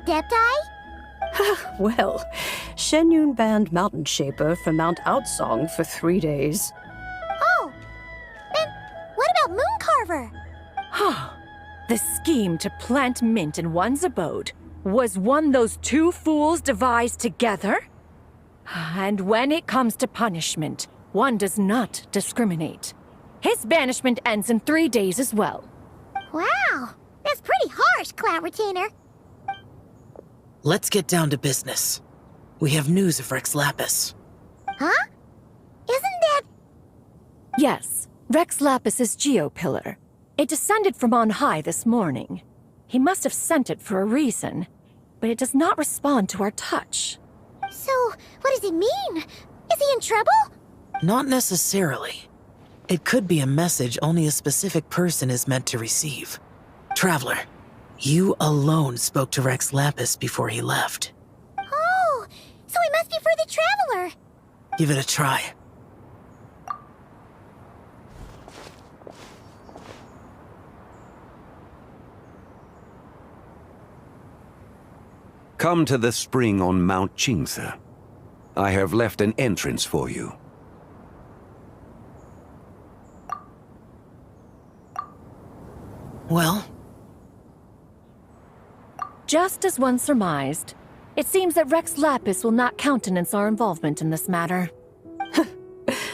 Adepti? Well, Shenyun banned Mountain Shaper from Mount Outsong for 3 days. Oh, and what about Mooncarver? The scheme to plant mint in one's abode was one those two fools devised together? And when it comes to punishment, one does not discriminate. His banishment ends in 3 days as well. Wow, that's pretty harsh, Cloud Retainer. Let's get down to business. We have news of Rex Lapis. Huh? Isn't that... Yes, Rex Lapis's Geopillar. It descended from on high this morning. He must have sent it for a reason, but it does not respond to our touch. So, what does it mean? Is he in trouble? Not necessarily. It could be a message only a specific person is meant to receive. Traveler, you alone spoke to Rex Lapis before he left. Oh, so he must be for the Traveler. Give it a try. Come to the spring on Mount Qingse. I have left an entrance for you. Well? Just as one surmised, it seems that Rex Lapis will not countenance our involvement in this matter.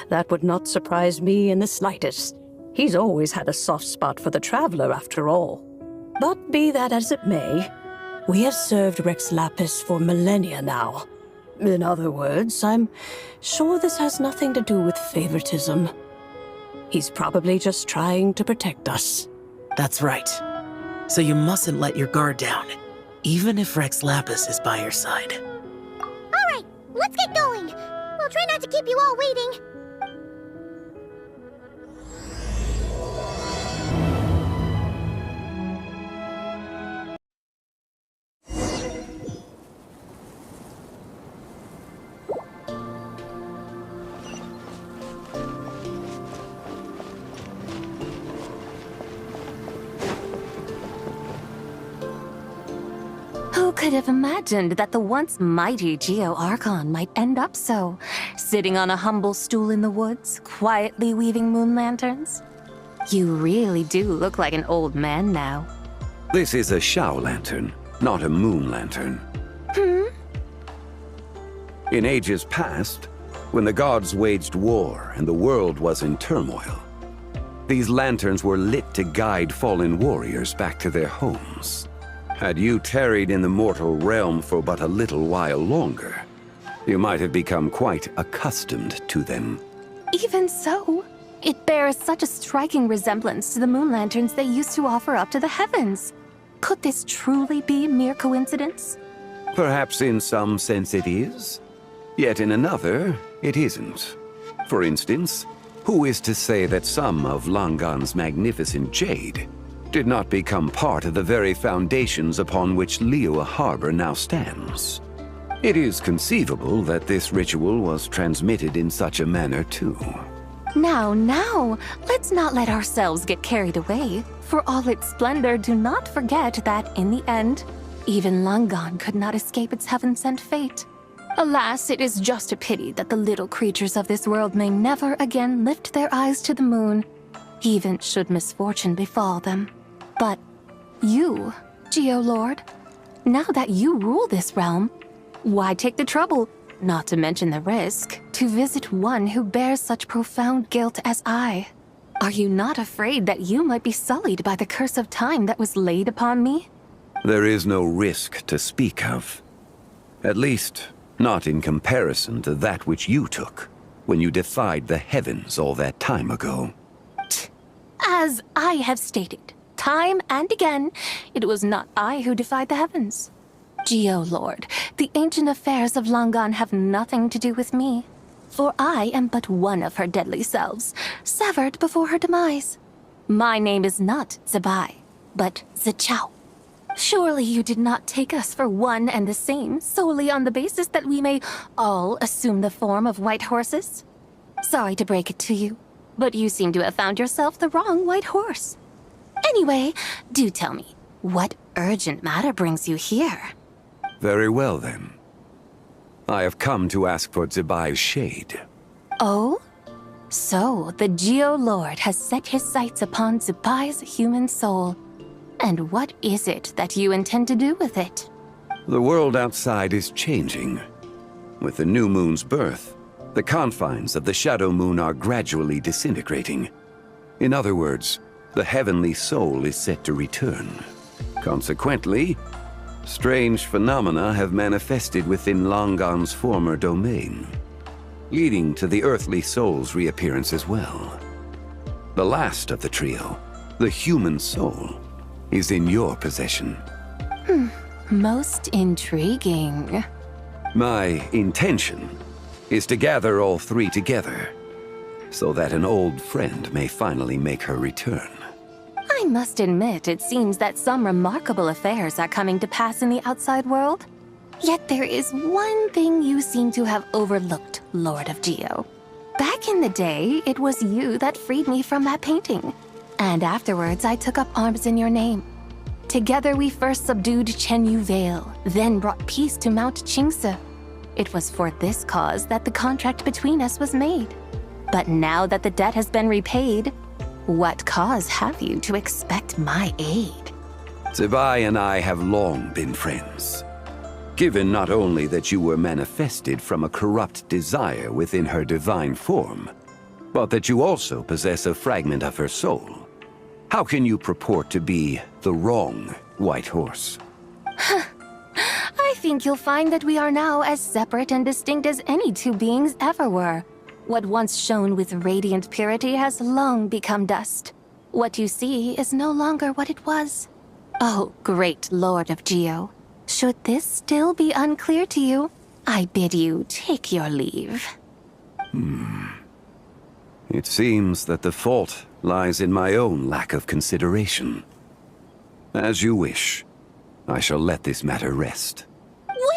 That would not surprise me in the slightest. He's always had a soft spot for the Traveler, after all. But be that as it may, we have served Rex Lapis for millennia now. In other words, I'm sure this has nothing to do with favoritism. He's probably just trying to protect us. That's right. So you mustn't let your guard down, even if Rex Lapis is by your side. All right, let's get going. We'll try not to keep you all waiting. Who could have imagined that the once mighty Geo Archon might end up so, sitting on a humble stool in the woods, quietly weaving moon lanterns? You really do look like an old man now. This is a Shao lantern, not a moon lantern. In ages past, when the gods waged war and the world was in turmoil, these lanterns were lit to guide fallen warriors back to their homes. Had you tarried in the mortal realm for but a little while longer, you might have become quite accustomed to them. Even so, it bears such a striking resemblance to the moon lanterns they used to offer up to the heavens. Could this truly be mere coincidence? Perhaps in some sense it is, yet in another, it isn't. For instance, who is to say that some of Langan's magnificent jade did not become part of the very foundations upon which Liyue Harbor now stands? It is conceivable that this ritual was transmitted in such a manner too. Now, let's not let ourselves get carried away. For all its splendor, do not forget that, in the end, even Langan could not escape its heaven-sent fate. Alas, it is just a pity that the little creatures of this world may never again lift their eyes to the moon, even should misfortune befall them. But you, Geolord, now that you rule this realm, why take the trouble, not to mention the risk, to visit one who bears such profound guilt as I? Are you not afraid that you might be sullied by the curse of time that was laid upon me? There is no risk to speak of. At least, not in comparison to that which you took when you defied the heavens all that time ago. As I have stated, time and again, it was not I who defied the heavens. Geolord, the ancient affairs of Langan have nothing to do with me, for I am but one of her deadly selves, severed before her demise. My name is not Zabai, but Zichao. Surely you did not take us for one and the same solely on the basis that we may all assume the form of white horses? Sorry to break it to you, but you seem to have found yourself the wrong white horse. Anyway, do tell me, what urgent matter brings you here? Very well, then. I have come to ask for Zibai's shade. Oh? So, the Geo-Lord has set his sights upon Zibai's human soul. And what is it that you intend to do with it? The world outside is changing. With the new moon's birth, the confines of the Shadow Moon are gradually disintegrating. In other words, the heavenly soul is set to return. Consequently, strange phenomena have manifested within Langan's former domain, leading to the earthly soul's reappearance as well. The last of the trio, the human soul, is in your possession. Most intriguing. My intention is to gather all three together, so that an old friend may finally make her return. I must admit, it seems that some remarkable affairs are coming to pass in the outside world. Yet there is one thing you seem to have overlooked, Lord of Geo. Back in the day, it was you that freed me from that painting. And afterwards, I took up arms in your name. Together, we first subdued Chenyu Vale, then brought peace to Mount Qingse. It was for this cause that the contract between us was made. But now that the debt has been repaid, what cause have you to expect my aid? Zibai and I have long been friends. Given not only that you were manifested from a corrupt desire within her divine form, but that you also possess a fragment of her soul, how can you purport to be the wrong White Horse? I think you'll find that we are now as separate and distinct as any two beings ever were. What once shone with radiant purity has long become dust. What you see is no longer what it was. Oh, great Lord of Geo. Should this still be unclear to you, I bid you take your leave. It seems that the fault lies in my own lack of consideration. As you wish. I shall let this matter rest.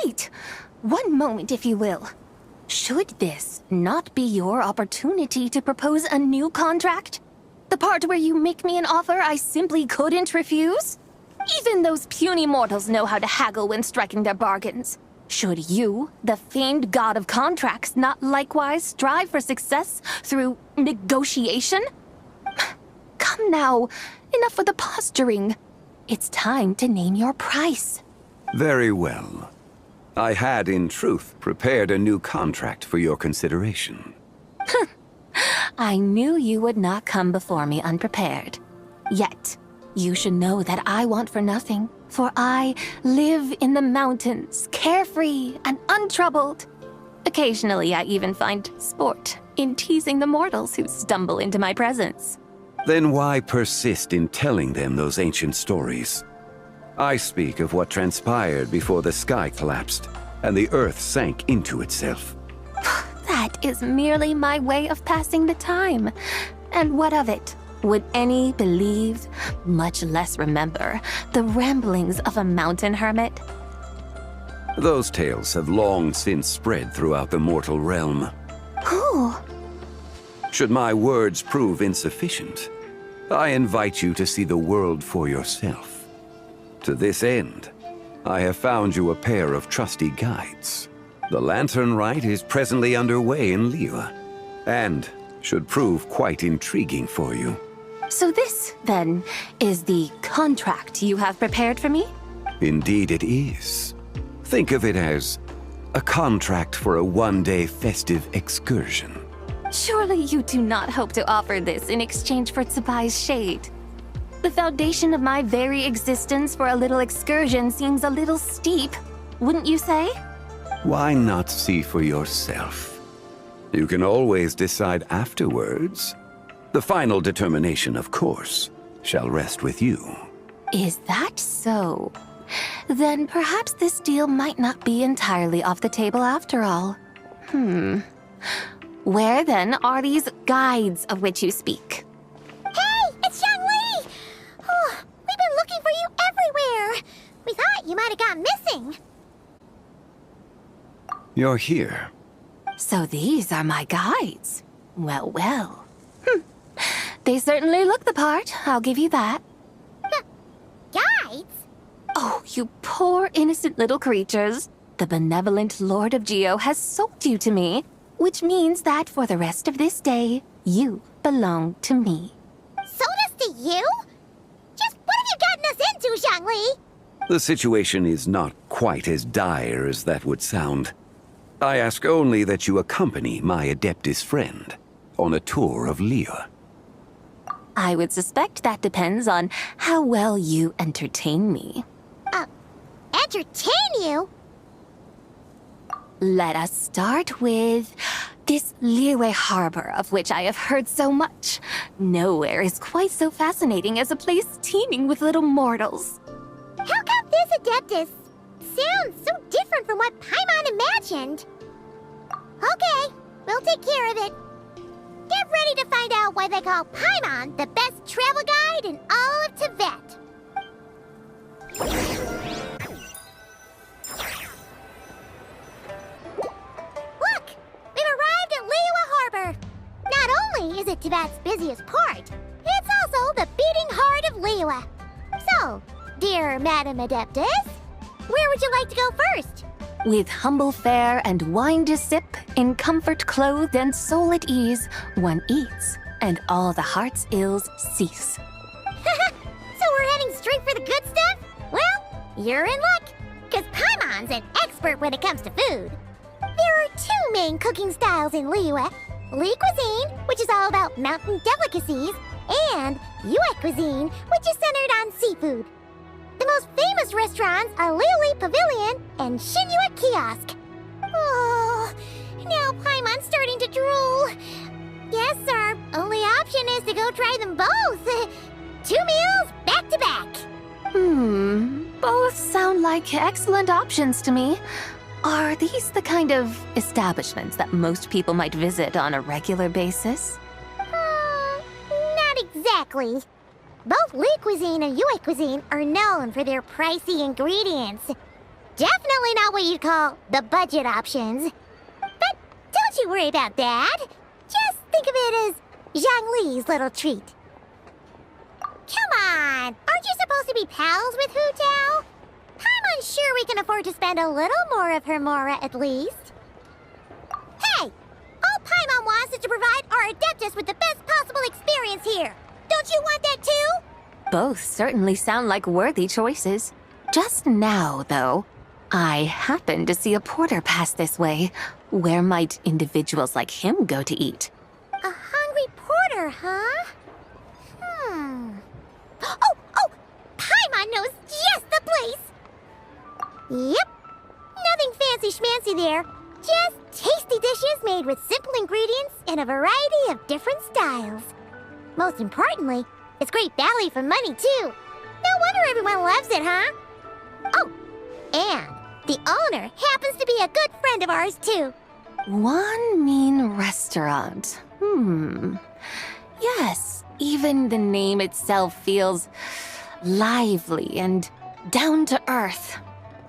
Wait! One moment, if you will. Should this not be your opportunity to propose a new contract? The part where you make me an offer I simply couldn't refuse? Even those puny mortals know how to haggle when striking their bargains. Should you, the famed god of contracts, not likewise strive for success through negotiation? Come now, enough with the posturing. It's time to name your price. Very well. I had, in truth, prepared a new contract for your consideration. I knew you would not come before me unprepared. Yet, you should know that I want for nothing, for I live in the mountains, carefree and untroubled. Occasionally, I even find sport in teasing the mortals who stumble into my presence. Then why persist in telling them those ancient stories? I speak of what transpired before the sky collapsed and the earth sank into itself. That is merely my way of passing the time. And what of it? Would any believe, much less remember, the ramblings of a mountain hermit? Those tales have long since spread throughout the mortal realm. Who? Should my words prove insufficient, I invite you to see the world for yourself. To this end, I have found you a pair of trusty guides. The Lantern Rite is presently underway in Liyue, and should prove quite intriguing for you. So this, then, is the contract you have prepared for me? Indeed it is. Think of it as a contract for a one-day festive excursion. Surely you do not hope to offer this in exchange for Tsubai's shade. The foundation of my very existence for a little excursion seems a little steep, wouldn't you say? Why not see for yourself? You can always decide afterwards. The final determination, of course, shall rest with you. Is that so? Then perhaps this deal might not be entirely off the table after all. Where then are these guides of which you speak? Hey, it's Young Lee! Oh, we've been looking for you everywhere. We thought you might have gone missing. You're here. So these are my guides. Well, well. They certainly look the part, I'll give you that. Guides? Oh, you poor innocent little creatures. The benevolent Lord of Geo has sold you to me, which means that for the rest of this day, you belong to me. Sold us to you? Just what have you gotten us into, Zhongli? The situation is not quite as dire as that would sound. I ask only that you accompany my Adeptus friend on a tour of Liyue. I would suspect that depends on how well you entertain me. Entertain you? Let us start with this Liyue harbor of which I have heard so much. Nowhere is quite so fascinating as a place teeming with little mortals. How come this Adeptus sounds so different from what Paimon imagined? Okay, we'll take care of it. Get ready to find out why they call Paimon the best travel guide in all of Tibet. Look! We've arrived at Liyue Harbor. Not only is it Tibet's busiest port, it's also the beating heart of Liyue. So, dear Madam Adeptus, where would you like to go first? With humble fare and wine to sip, in comfort clothed and soul at ease, one eats, and all the heart's ills cease. So we're heading straight for the good stuff? Well, you're in luck, because Paimon's an expert when it comes to food. There are two main cooking styles in Liyue. Li cuisine, which is all about mountain delicacies, and Yue cuisine, which is centered on seafood. The most famous restaurants are Liuli Pavilion and Shinyue Kiosk. Oh, now Paimon's starting to drool. Guess our only option is to go try them both. 2 meals back to back. Both sound like excellent options to me. Are these the kind of establishments that most people might visit on a regular basis? Not exactly. Both Li cuisine and Yue cuisine are known for their pricey ingredients. Definitely not what you'd call the budget options. But don't you worry about that. Just think of it as Zhongli's little treat. Come on, aren't you supposed to be pals with Hu Tao? I'm unsure we can afford to spend a little more of her mora at least. Hey, all Paimon wants is to provide our Adeptus with the best possible experience here. Don't you want that too? Both certainly sound like worthy choices. Just now, though, I happened to see a porter pass this way. Where might individuals like him go to eat? A hungry porter, huh? Oh! Paimon knows just the place! Yep. Nothing fancy schmancy there. Just tasty dishes made with simple ingredients in a variety of different styles. Most importantly, it's great value for money, too. No wonder everyone loves it, huh? Oh, and the owner happens to be a good friend of ours, too. One mean restaurant. Yes, even the name itself feels lively and down to earth.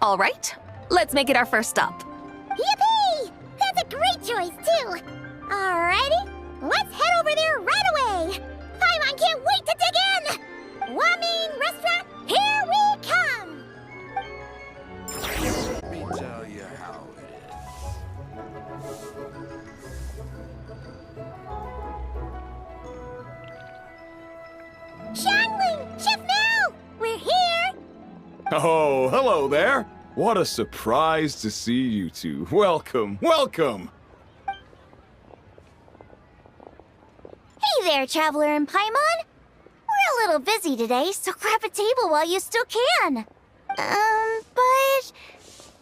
All right, let's make it our first stop. Yippee! That's a great choice, too. Alrighty, let's head over there right away. Paimon can't wait to dig in. Wamin Restaurant, here we come. Let me tell you how it is. Shangling, Chef Now, we're here. Oh, hello there. What a surprise to see you two. Welcome, welcome. Hey there, Traveler and Paimon. We're a little busy today, so grab a table while you still can. But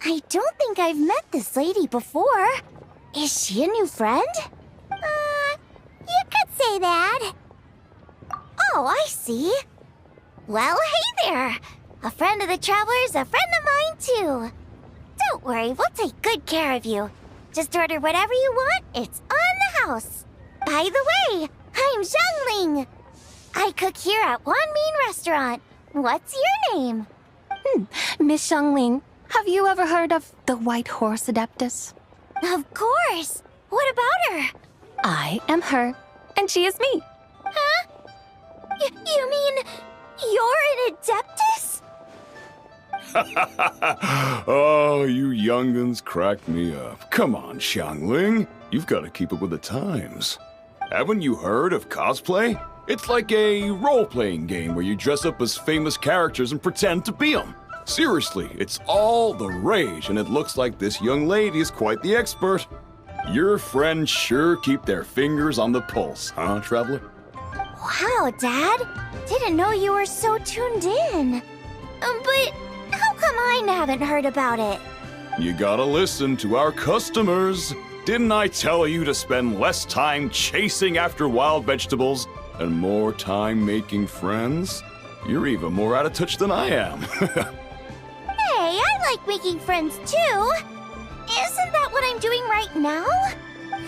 I don't think I've met this lady before. Is she a new friend? You could say that. Oh, I see. Well, hey there. A friend of the Traveler's a friend of mine, too. Don't worry, we'll take good care of you. Just order whatever you want, it's on the house. By the way, I'm Zhongling. I cook here at Wan Min Restaurant. What's your name? Miss Shangling, have you ever heard of the White Horse Adeptus? Of course. What about her? I am her, and she is me. Huh? You mean you're an Adeptus? Oh, you young'uns crack me up. Come on, Xiangling. You've got to keep up with the times. Haven't you heard of cosplay? It's like a role-playing game where you dress up as famous characters and pretend to be them. Seriously, it's all the rage, and it looks like this young lady is quite the expert. Your friends sure keep their fingers on the pulse, huh, Traveler? Wow, Dad. Didn't know you were so tuned in. But how come I haven't heard about it? You gotta listen to our customers. Didn't I tell you to spend less time chasing after wild vegetables and more time making friends? You're even more out of touch than I am. Hey, I like making friends too. Isn't that what I'm doing right now?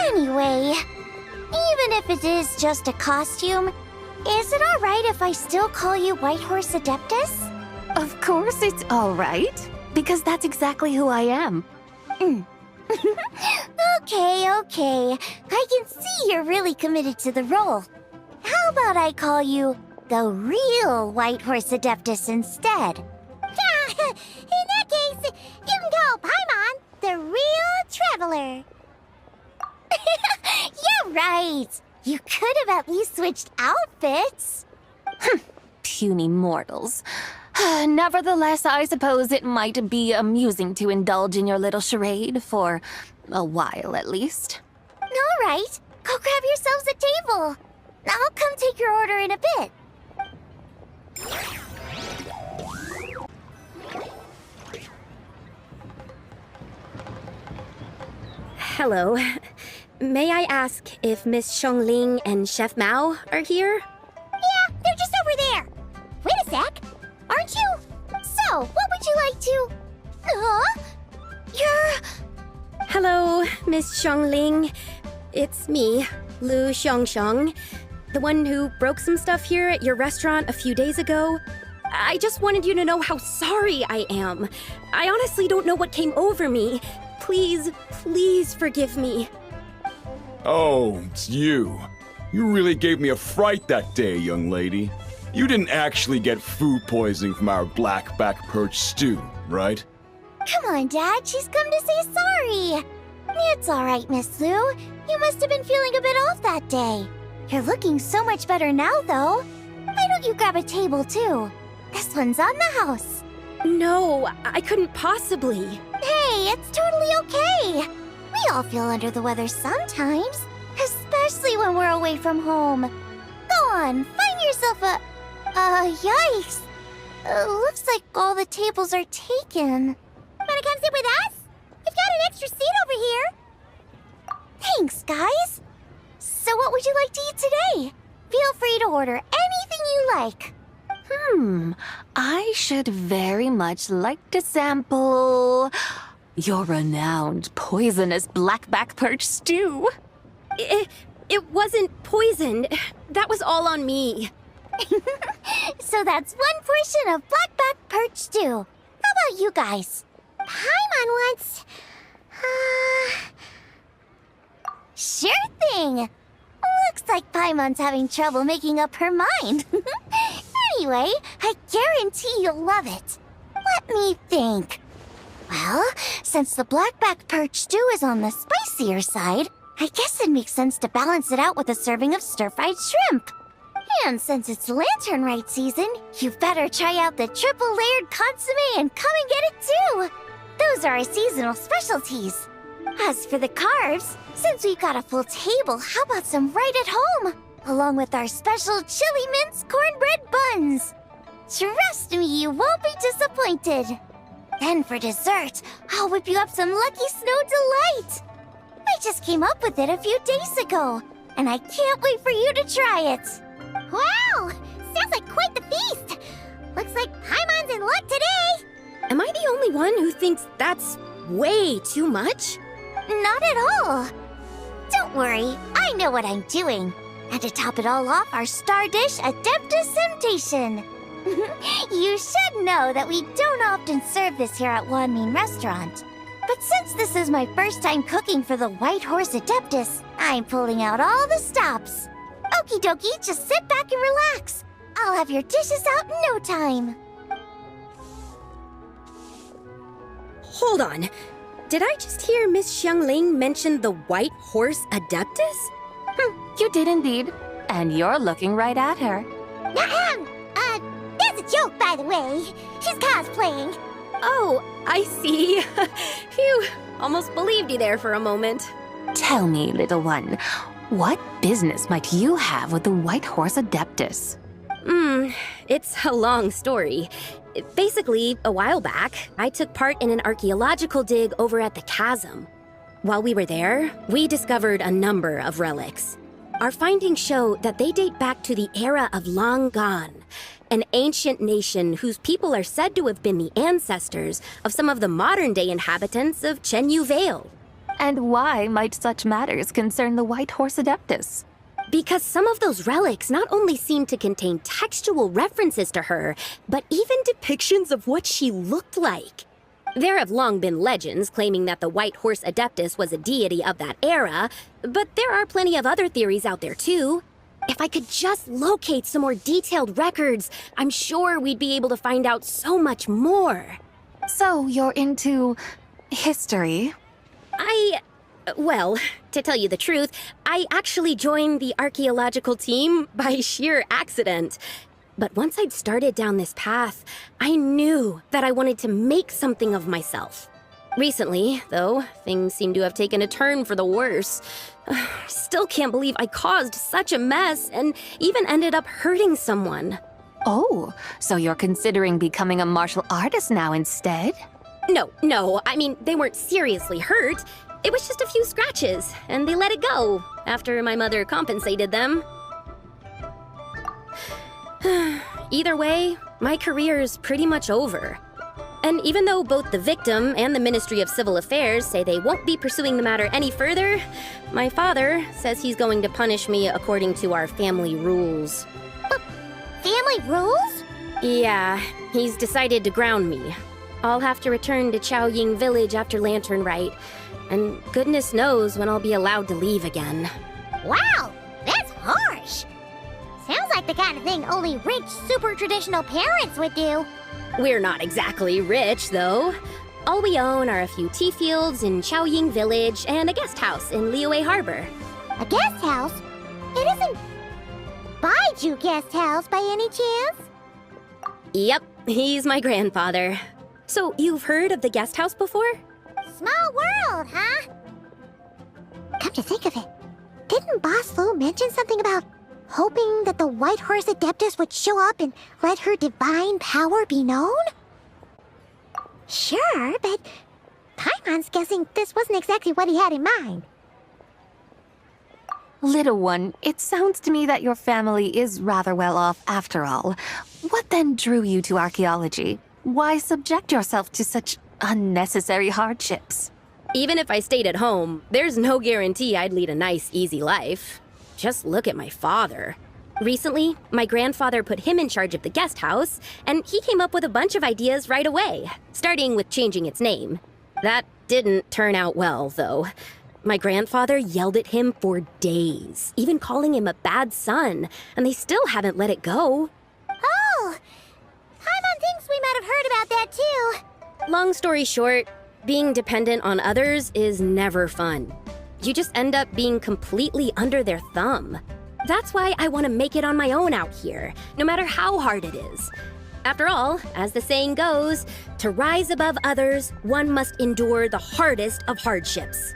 Anyway, even if it is just a costume, is it alright if I still call you Whitehorse Adeptus? Of course it's all right, because that's exactly who I am. Okay. I can see you're really committed to the role. How about I call you the real Whitehorse Adeptus instead? In that case, you can call Paimon the real Traveler. You're right. You could have at least switched outfits. Puny mortals. Nevertheless, I suppose it might be amusing to indulge in your little charade for a while at least. All right, go grab yourselves a table. I'll come take your order in a bit. Hello. May I ask if Miss Xiongling and Chef Mao are here? Yeah, they're just over there. Wait a sec. Aren't you? So, what would you like to... Huh? You're... Hello, Miss Xiongling. It's me, Lu Xiongxiong, the one who broke some stuff here at your restaurant a few days ago. I just wanted you to know how sorry I am. I honestly don't know what came over me. Please forgive me. Oh, it's you. You really gave me a fright that day, young lady. You didn't actually get food poisoning from our blackback perch stew, right? Come on, Dad. She's come to say sorry. It's all right, Miss Lu. You must have been feeling a bit off that day. You're looking so much better now, though. Why don't you grab a table, too? This one's on the house. No, I couldn't possibly. Hey, it's totally okay. We all feel under the weather sometimes, especially when we're away from home. Go on, find yourself a... yikes. Looks like all the tables are taken. Wanna come sit with us? We've got an extra seat over here. Thanks, guys. So what would you like to eat today? Feel free to order anything you like. I should very much like to sample your renowned poisonous blackback perch stew. It wasn't poisoned. That was all on me. So that's one portion of blackback perch stew. How about you guys? Paimon wants... Sure thing. Looks like Paimon's having trouble making up her mind. Anyway, I guarantee you'll love it. Let me think. Well, since the blackback perch stew is on the spicier side, I guess it makes sense to balance it out with a serving of stir-fried shrimp. And since it's Lantern Rite season, you better try out the triple-layered consommé and come and get it too. Those are our seasonal specialties. As for the carbs, since we've got a full table, how about some right at home? Along with our special chili mince cornbread buns. Trust me, you won't be disappointed. Then for dessert, I'll whip you up some Lucky Snow Delight. I just came up with it a few days ago, and I can't wait for you to try it. Wow! Sounds like quite the feast! Looks like Paimon's in luck today! Am I the only one who thinks that's way too much? Not at all. Don't worry, I know what I'm doing. And to top it all off, our star dish, Adeptus Temptation. You should know that we don't often serve this here at Wanmin Restaurant. But since this is my first time cooking for the Whitehorse Adeptus, I'm pulling out all the stops. Okie dokie, just sit back and relax. I'll have your dishes out in no time. hold on. Did I just hear Miss Xiangling mention the White Horse Adeptus? You did indeed. And you're looking right at her. That's a joke, by the way. She's cosplaying. Oh, I see. Phew, almost believed you there for a moment. Tell me, little one, what business might you have with the White Horse Adeptus? It's a long story. Basically, a while back, I took part in an archaeological dig over at the chasm. While we were there, we discovered a number of relics. Our findings show that they date back to the era of Long Gone, an ancient nation whose people are said to have been the ancestors of some of the modern-day inhabitants of Chenyu Vale. And why might such matters concern the White Horse Adeptus? Because some of those relics not only seem to contain textual references to her, but even depictions of what she looked like. There have long been legends claiming that the White Horse Adeptus was a deity of that era, but there are plenty of other theories out there too. If I could just locate some more detailed records, I'm sure we'd be able to find out so much more. So you're into history? Well, to tell you the truth, I actually joined the archaeological team by sheer accident. But once I'd started down this path, I knew that I wanted to make something of myself. Recently, though, things seem to have taken a turn for the worse. Still can't believe I caused such a mess and even ended up hurting someone. Oh, so you're considering becoming a martial artist now instead? No, I mean, they weren't seriously hurt. It was just a few scratches, and they let it go after my mother compensated them. Either way, my career's pretty much over. And even though both the victim and the Ministry of Civil Affairs say they won't be pursuing the matter any further, my father says he's going to punish me according to our family rules. Family rules? Yeah, he's decided to ground me. I'll have to return to Chaoying Village after Lantern Rite, and goodness knows when I'll be allowed to leave again. Wow, that's harsh. Sounds like the kind of thing only rich, super traditional parents would do. We're not exactly rich, though. All we own are a few tea fields in Chaoying Village and a guest house in Liyue Harbor. A guest house? It isn't Baiju Guest House by any chance? Yep, he's my grandfather. So, you've heard of the guest house before? Small world, huh? Come to think of it, didn't Boss Lu mention something about hoping that the White Horse Adeptus would show up and let her divine power be known? Sure, but Paimon's guessing this wasn't exactly what he had in mind. Little one, it sounds to me that your family is rather well off after all. What then drew you to archaeology? Why subject yourself to such unnecessary hardships? Even if I stayed at home, there's no guarantee I'd lead a nice, easy life. Just look at my father. Recently, my grandfather put him in charge of the guest house, and he came up with a bunch of ideas right away, starting with changing its name. That didn't turn out well, though. My grandfather yelled at him for days, even calling him a bad son, and they still haven't let it go. Oh! Paimon thinks we might have heard about that too. Long story short, being dependent on others is never fun. You just end up being completely under their thumb. That's why I want to make it on my own out here, no matter how hard it is. After all, as the saying goes, to rise above others, one must endure the hardest of hardships.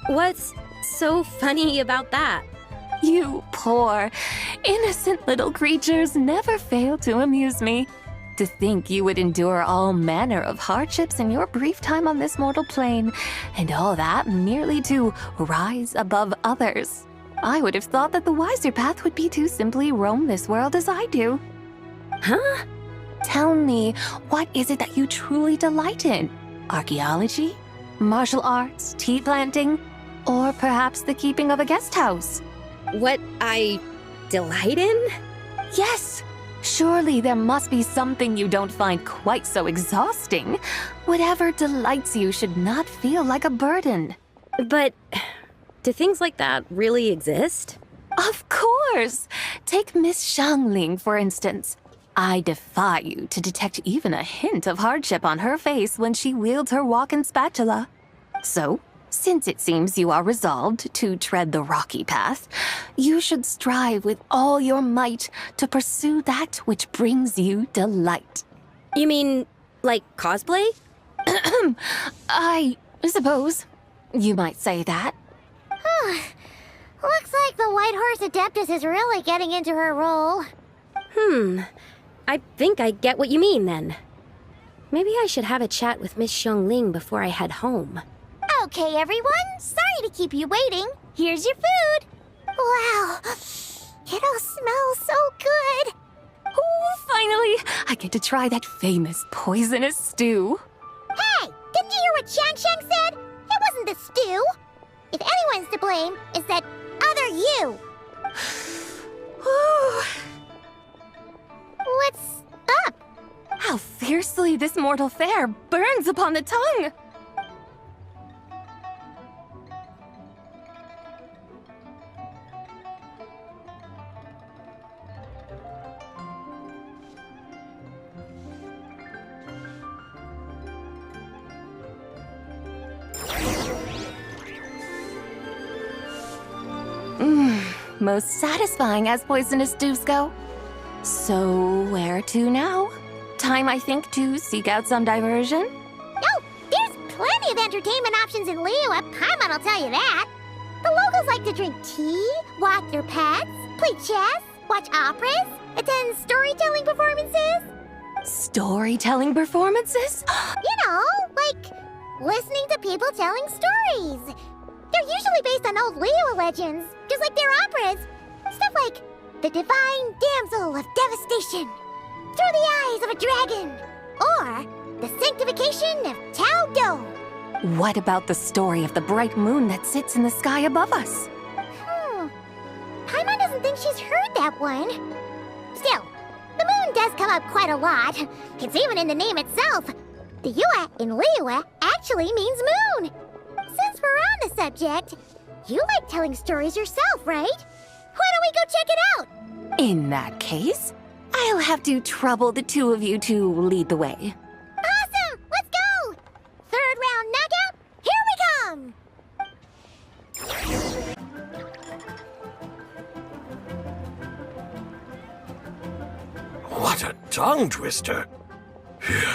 What's so funny about that? You poor, innocent little creatures never fail to amuse me. To think you would endure all manner of hardships in your brief time on this mortal plane, and all that merely to rise above others. I would have thought that the wiser path would be to simply roam this world as I do. Huh? Tell me, what is it that you truly delight in? Archaeology? Martial arts? Tea planting? Or perhaps the keeping of a guest house? What I delight in? Yes! Surely there must be something you don't find quite so exhausting. Whatever delights you should not feel like a burden. But do things like that really exist? Of course! Take Miss Xiangling, for instance. I defy you to detect even a hint of hardship on her face when she wields her walking spatula. So, since it seems you are resolved to tread the rocky path, you should strive with all your might to pursue that which brings you delight. You mean, like cosplay? I suppose you might say that. Looks like the White Horse Adeptus is really getting into her role. I think I get what you mean then. Maybe I should have a chat with Miss Xiangling before I head home. Okay, everyone. Sorry to keep you waiting. Here's your food. Wow. It all smells so good. Oh, finally, I get to try that famous poisonous stew. Hey, didn't you hear what Shang said? It wasn't the stew. If anyone's to blame, it's that other you. What's up? How fiercely this mortal fare burns upon the tongue! Most satisfying as poisonous stews go. So, where to now? Time, I think, to seek out some diversion? Oh, there's plenty of entertainment options in Liyue. Paimon will tell you that. The locals like to drink tea, walk their pets, play chess, watch operas, attend storytelling performances. Storytelling performances? You know, like listening to people telling stories. They're usually based on old Liyue legends, just like their operas. Stuff like The Divine Damsel of Devastation, Through the Eyes of a Dragon, or The Sanctification of Tao Do. What about the story of the bright moon that sits in the sky above us? Paimon doesn't think she's heard that one. Still, the moon does come up quite a lot. It's even in the name itself. The Yue in Liyue actually means moon. Since we're on the subject, you like telling stories yourself, right? Why don't we go check it out? In that case, I'll have to trouble the two of you to lead the way. Awesome! Let's go! Third round knockout, here we come! What a tongue twister!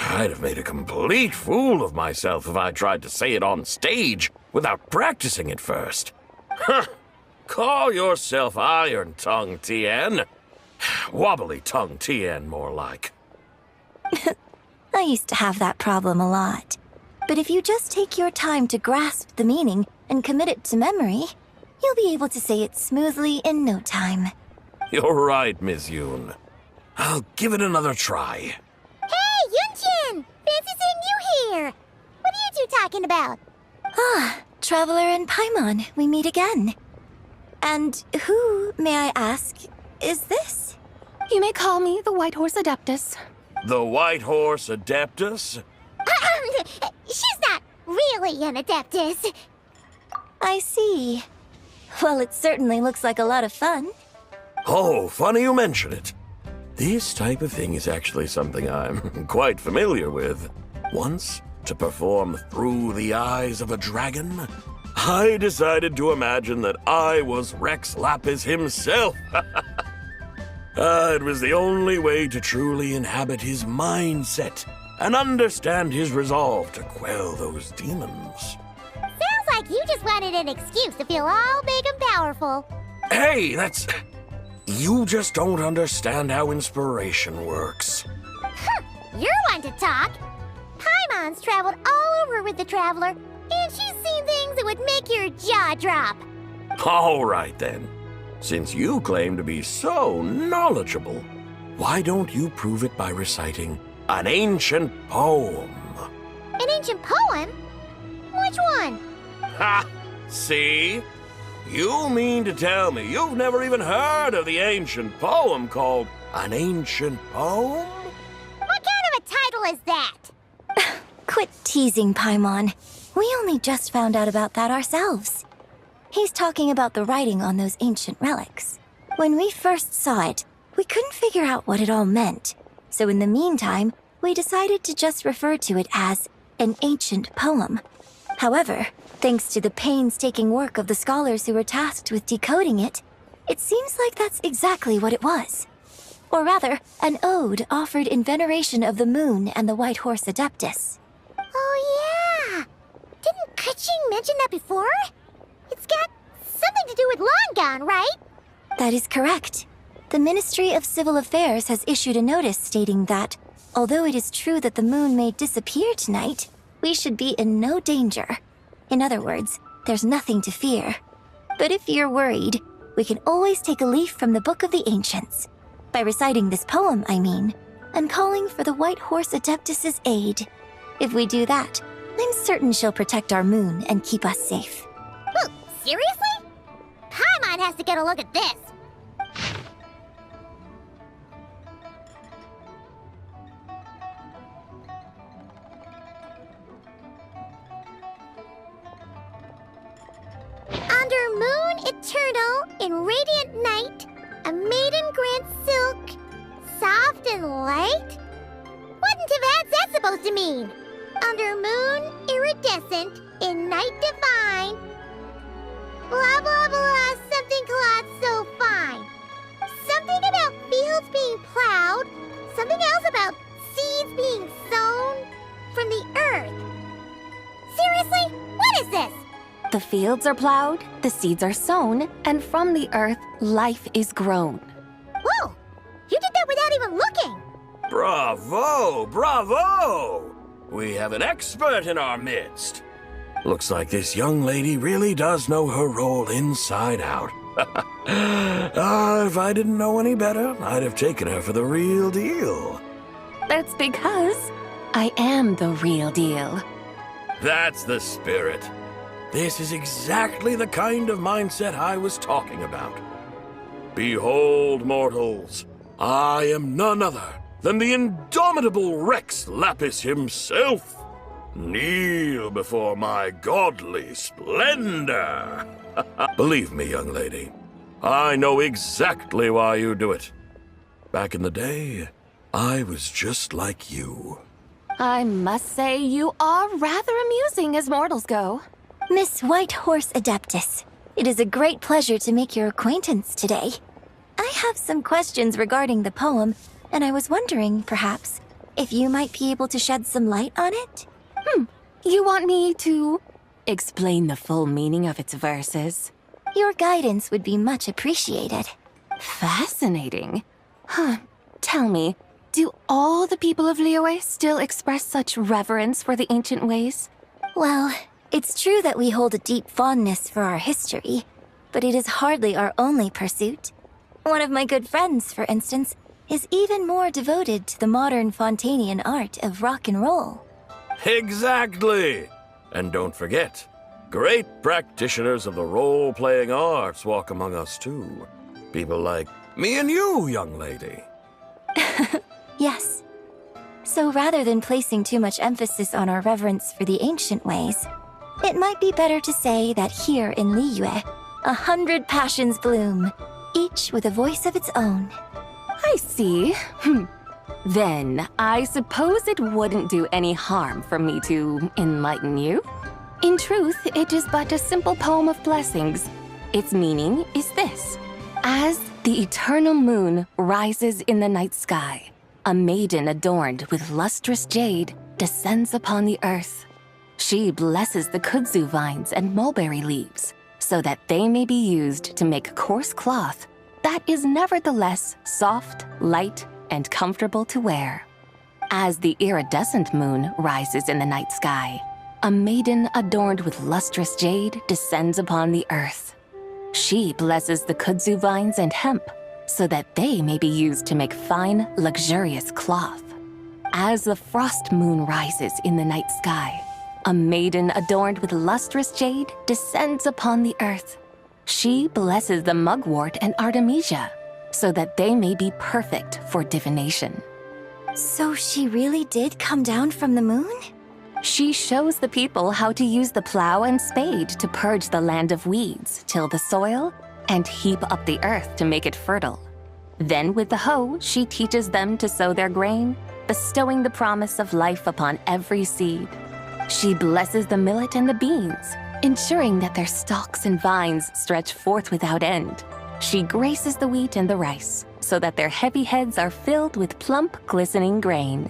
I'd have made a complete fool of myself if I tried to say it on stage without practicing it first. Huh. Call yourself Iron Tongue, Tien. Wobbly Tongue, Tien, more like. I used to have that problem a lot. But if you just take your time to grasp the meaning and commit it to memory, you'll be able to say it smoothly in no time. You're right, Miss Yoon. I'll give it another try. Hey, Yunchin! Fancy seeing you here! What are you two talking about? Traveler and Paimon, we meet again. And who, may I ask, is this? You may call me the White Horse Adeptus. The White Horse Adeptus? She's not really an Adeptus. I see. Well, it certainly looks like a lot of fun. Oh, funny you mention it. This type of thing is actually something I'm quite familiar with. Once, to perform Through the Eyes of a Dragon, I decided to imagine that I was Rex Lapis himself. It was the only way to truly inhabit his mindset and understand his resolve to quell those demons. Sounds like you just wanted an excuse to feel all big and powerful. Hey, that's... You just don't understand how inspiration works. You're one to talk. Paimon's traveled all over with the Traveler, and she's seen things that would make your jaw drop. All right, then. Since you claim to be so knowledgeable, why don't you prove it by reciting an ancient poem? An ancient poem? Which one? Ha! See? You mean to tell me you've never even heard of the ancient poem called An Ancient Poem? What kind of a title is that? Quit teasing, Paimon. We only just found out about that ourselves. He's talking about the writing on those ancient relics. When we first saw it, we couldn't figure out what it all meant. So in the meantime, we decided to just refer to it as an ancient poem. However, thanks to the painstaking work of the scholars who were tasked with decoding it, it seems like that's exactly what it was. Or rather, an ode offered in veneration of the moon and the White Horse Adeptus. Oh, yeah! Didn't Kuching mention that before? It's got something to do with Longan, right? That is correct. The Ministry of Civil Affairs has issued a notice stating that, although it is true that the moon may disappear tonight, we should be in no danger. In other words, there's nothing to fear. But if you're worried, we can always take a leaf from the Book of the Ancients. By reciting this poem, I mean, and calling for the White Horse Adeptus's aid. If we do that, I'm certain she'll protect our moon and keep us safe. Oh, seriously? Paimon has to get a look at this. Under moon eternal, in radiant night, a maiden grants silk, soft and light? What in Tivat's that supposed to mean? Under moon iridescent, in night divine, blah blah blah, something cloth so fine. Something about fields being plowed, something else about seeds being sown from the earth. Seriously? What is this? The fields are plowed, the seeds are sown, and from the earth, life is grown. Whoa! You did that without even looking! Bravo! Bravo! We have an expert in our midst. Looks like this young lady really does know her role inside out. If I didn't know any better, I'd have taken her for the real deal. That's because I am the real deal. That's the spirit. This is exactly the kind of mindset I was talking about. Behold, mortals, I am none other than the indomitable Rex Lapis himself. Kneel before my godly splendor. Believe me, young lady, I know exactly why you do it. Back in the day, I was just like you. I must say you are rather amusing as mortals go. Miss White Horse Adeptus, it is a great pleasure to make your acquaintance today. I have some questions regarding the poem, and I was wondering, perhaps, if you might be able to shed some light on it? You want me to explain the full meaning of its verses? Your guidance would be much appreciated. Fascinating. Tell me, do all the people of Liyue still express such reverence for the ancient ways? Well, it's true that we hold a deep fondness for our history, but it is hardly our only pursuit. One of my good friends, for instance, is even more devoted to the modern Fontanian art of rock and roll. Exactly! And don't forget, great practitioners of the role-playing arts walk among us too. People like me and you, young lady. Yes. So rather than placing too much emphasis on our reverence for the ancient ways, it might be better to say that here in Liyue, 100 passions bloom, each with a voice of its own. I see. Then, I suppose it wouldn't do any harm for me to enlighten you. In truth, it is but a simple poem of blessings. Its meaning is this. As the eternal moon rises in the night sky, a maiden adorned with lustrous jade descends upon the earth. She blesses the kudzu vines and mulberry leaves, so that they may be used to make coarse cloth that is nevertheless soft, light, and comfortable to wear. As the iridescent moon rises in the night sky, a maiden adorned with lustrous jade descends upon the earth. She blesses the kudzu vines and hemp, so that they may be used to make fine, luxurious cloth. As the frost moon rises in the night sky, a maiden adorned with lustrous jade descends upon the earth. She blesses the mugwort and artemisia, so that they may be perfect for divination. So she really did come down from the moon? She shows the people how to use the plow and spade to purge the land of weeds, till the soil, and heap up the earth to make it fertile. Then with the hoe, she teaches them to sow their grain, bestowing the promise of life upon every seed. She blesses the millet and the beans, ensuring that their stalks and vines stretch forth without end. She graces the wheat and the rice, so that their heavy heads are filled with plump, glistening grain.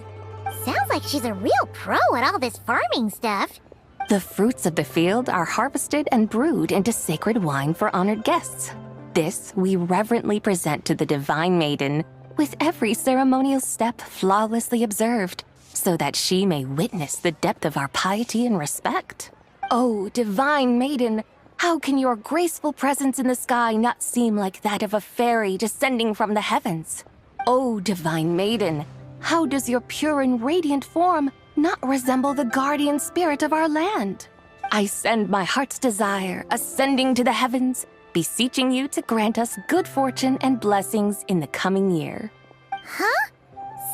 Sounds like she's a real pro at all this farming stuff. The fruits of the field are harvested and brewed into sacred wine for honored guests. This we reverently present to the Divine Maiden, with every ceremonial step flawlessly observed, so that she may witness the depth of our piety and respect. Oh, Divine Maiden, how can your graceful presence in the sky not seem like that of a fairy descending from the heavens? Oh, Divine Maiden, how does your pure and radiant form not resemble the guardian spirit of our land? I send my heart's desire, ascending to the heavens, beseeching you to grant us good fortune and blessings in the coming year. Huh?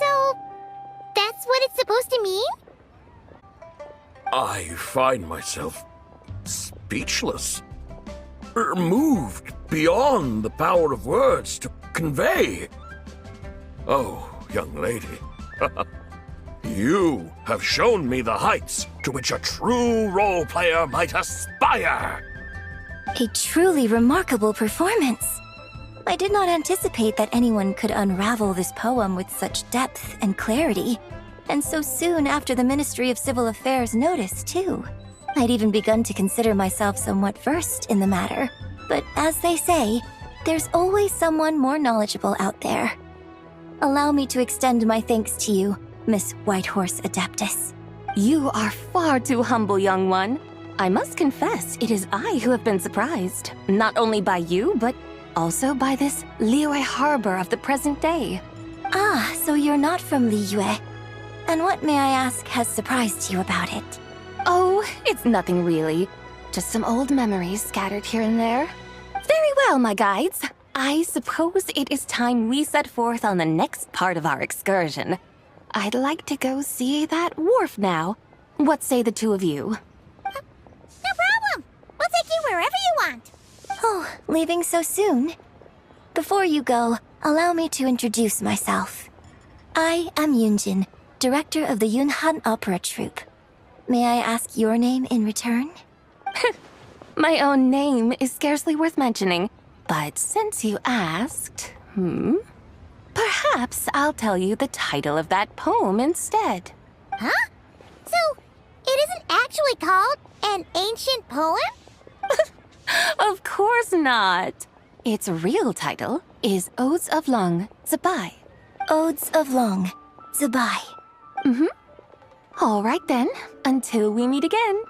So, that's what it's supposed to mean? I find myself speechless, moved beyond the power of words to convey. Oh, young lady, you have shown me the heights to which a true role player might aspire. A truly remarkable performance. I did not anticipate that anyone could unravel this poem with such depth and clarity, and so soon after the Ministry of Civil Affairs noticed, too. I'd even begun to consider myself somewhat versed in the matter, but as they say, there's always someone more knowledgeable out there. Allow me to extend my thanks to you, Miss Whitehorse Adeptus. You are far too humble, young one. I must confess, it is I who have been surprised, not only by you, but also by this Liyue harbor of the present day. Ah, so you're not from Liyue. And what, may I ask, has surprised you about it? Oh, it's nothing really. Just some old memories scattered here and there. Very well, my guides. I suppose it is time we set forth on the next part of our excursion. I'd like to go see that wharf now. What say the two of you? No problem. We'll take you wherever you want. Oh, leaving so soon? Before you go, allow me to introduce myself. I am Yunjin, director of the Yunhan Opera Troupe. May I ask your name in return? My own name is scarcely worth mentioning, but since you asked, perhaps I'll tell you the title of that poem instead. Huh? So, it isn't actually called an ancient poem? Of course not. Its real title is Odes of Long Zabai. Odes of Long Zabai. All right then, until we meet again.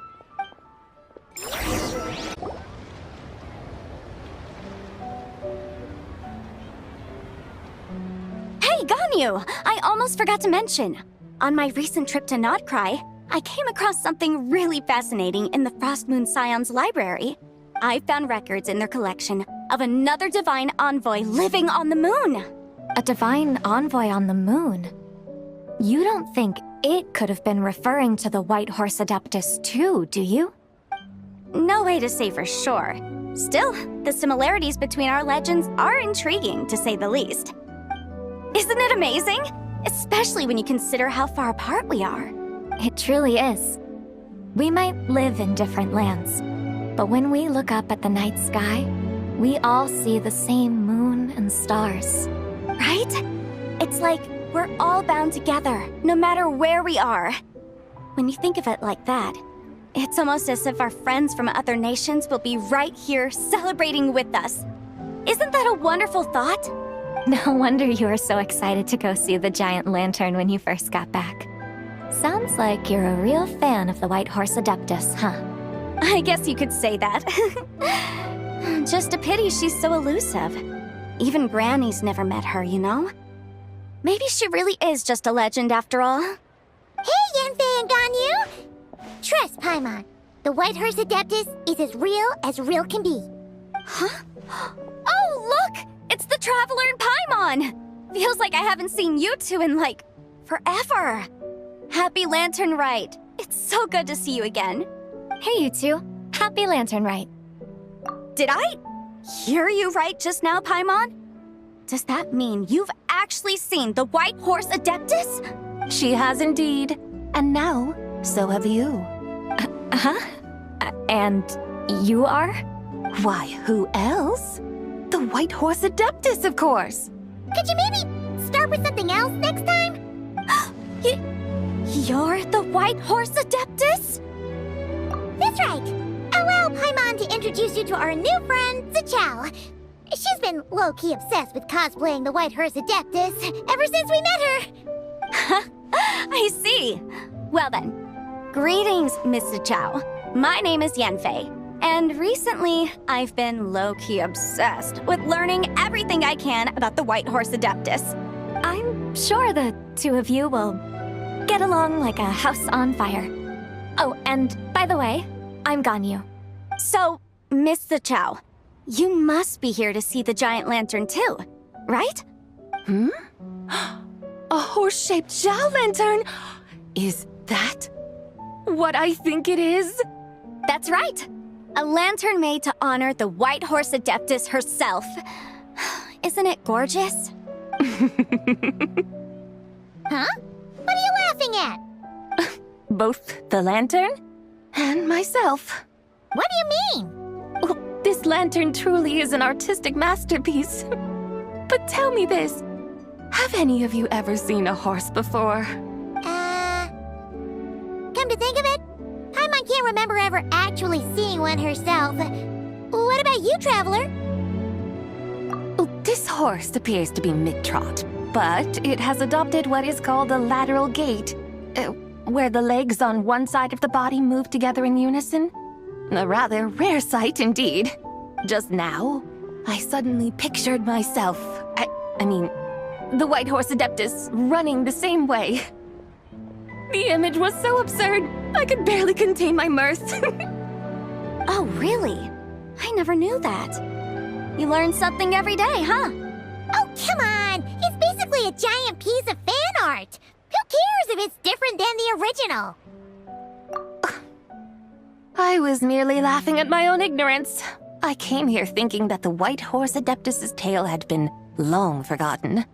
Hey, Ganyu! I almost forgot to mention. On my recent trip to Notcry, I came across something really fascinating in the Frostmoon Scion's library. I found records in their collection of another divine envoy living on the moon. A divine envoy on the moon? You don't think it could have been referring to the White Horse Adeptus too, do you? No way to say for sure. Still, the similarities between our legends are intriguing, to say the least. Isn't it amazing? Especially when you consider how far apart we are. It truly is. We might live in different lands, but when we look up at the night sky, we all see the same moon and stars. Right? It's like we're all bound together, no matter where we are. When you think of it like that, it's almost as if our friends from other nations will be right here celebrating with us. Isn't that a wonderful thought? No wonder you were so excited to go see the giant lantern when you first got back. Sounds like you're a real fan of the White Horse Adeptus, huh? I guess you could say that. Just a pity she's so elusive. Even Granny's never met her, you know? Maybe she really is just a legend after all. Hey, Yanfei and Ganyu! Trust, Paimon. The White Horse Adeptus is as real can be. Huh? Oh, look! It's the Traveler and Paimon! Feels like I haven't seen you two in, like, forever. Happy Lantern Rite. It's so good to see you again. Hey, you two. Happy Lantern Rite. Did I hear you right just now, Paimon? Does that mean you've actually seen the White Horse Adeptus? She has indeed. And now, so have you. And you are? Why, who else? The White Horse Adeptus, of course. Could you maybe start with something else next time? You're the White Horse Adeptus? That's right. Allow Paimon to introduce you to our new friend, Zichao. She's been low-key obsessed with cosplaying the White Horse Adeptus ever since we met her. I see. Well then, greetings, Mr. Chow. My name is Yanfei, and recently I've been low-key obsessed with learning everything I can about the White Horse Adeptus. I'm sure the two of you will get along like a house on fire. Oh, and by the way, I'm Ganyu. So, Mr. Chow, you must be here to see the giant lantern too, right? A horse-shaped Zhao lantern? Is that what I think it is? That's right. A lantern made to honor the White Horse Adeptus herself. Isn't it gorgeous? Huh? What are you laughing at? Both the lantern and myself. What do you mean? Oh, this lantern truly is an artistic masterpiece. But tell me this. Have any of you ever seen a horse before? Come to think of it, Paimon can't remember ever actually seeing one herself. What about you, Traveler? Oh, this horse appears to be mid-trot, but it has adopted what is called a lateral gait, where the legs on one side of the body move together in unison. A rather rare sight indeed. Just now, I suddenly pictured myself, I mean, the White Horse Adeptus running the same way. The image was so absurd, I could barely contain my mirth. Oh, really? I never knew that. You learn something every day, huh? Oh, come on! It's basically a giant piece of fan art! Who cares if it's different than the original? I was merely laughing at my own ignorance. I came here thinking that the White Horse Adeptus's tale had been long forgotten.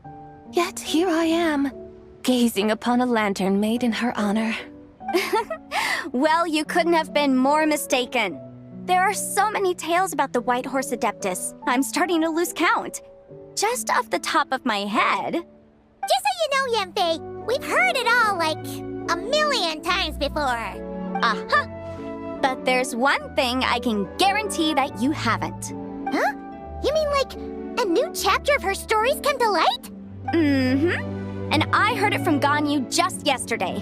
Yet here I am, gazing upon a lantern made in her honor. Well, you couldn't have been more mistaken. There are so many tales about the White Horse Adeptus, I'm starting to lose count. Just off the top of my head. Just so you know, Yanfei, we've heard it all like a million times before. Uh-huh. But there's one thing I can guarantee that you haven't. Huh? You mean like a new chapter of her stories come to light? Mm-hmm. And I heard it from Ganyu just yesterday.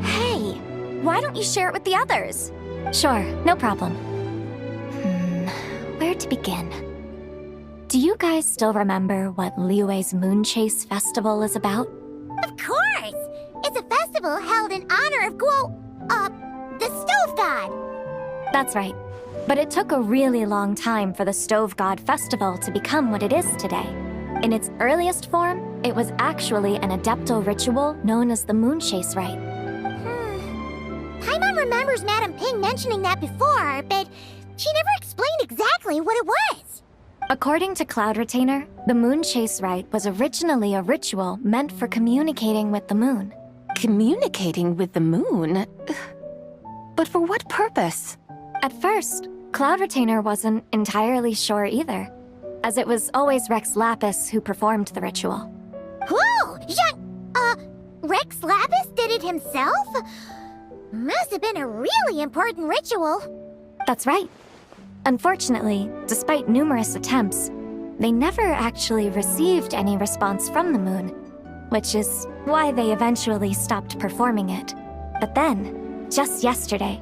Hey, why don't you share it with the others? Sure, no problem. Where to begin? Do you guys still remember what Liyue's Moon Chase Festival is about? Of course! It's a festival held in honor of the Stove God. That's right. But it took a really long time for the Stove God Festival to become what it is today. In its earliest form, it was actually an adeptal ritual known as the Moon Chase Rite. Paimon remembers Madame Ping mentioning that before, but she never explained exactly what it was. According to Cloud Retainer, the Moon Chase Rite was originally a ritual meant for communicating with the moon. Communicating with the moon? But for what purpose? At first, Cloud Retainer wasn't entirely sure either, as it was always Rex Lapis who performed the ritual. Whoa! Rex Lapis did it himself? Must have been a really important ritual. That's right. Unfortunately, despite numerous attempts, they never actually received any response from the moon, which is why they eventually stopped performing it. But then, just yesterday,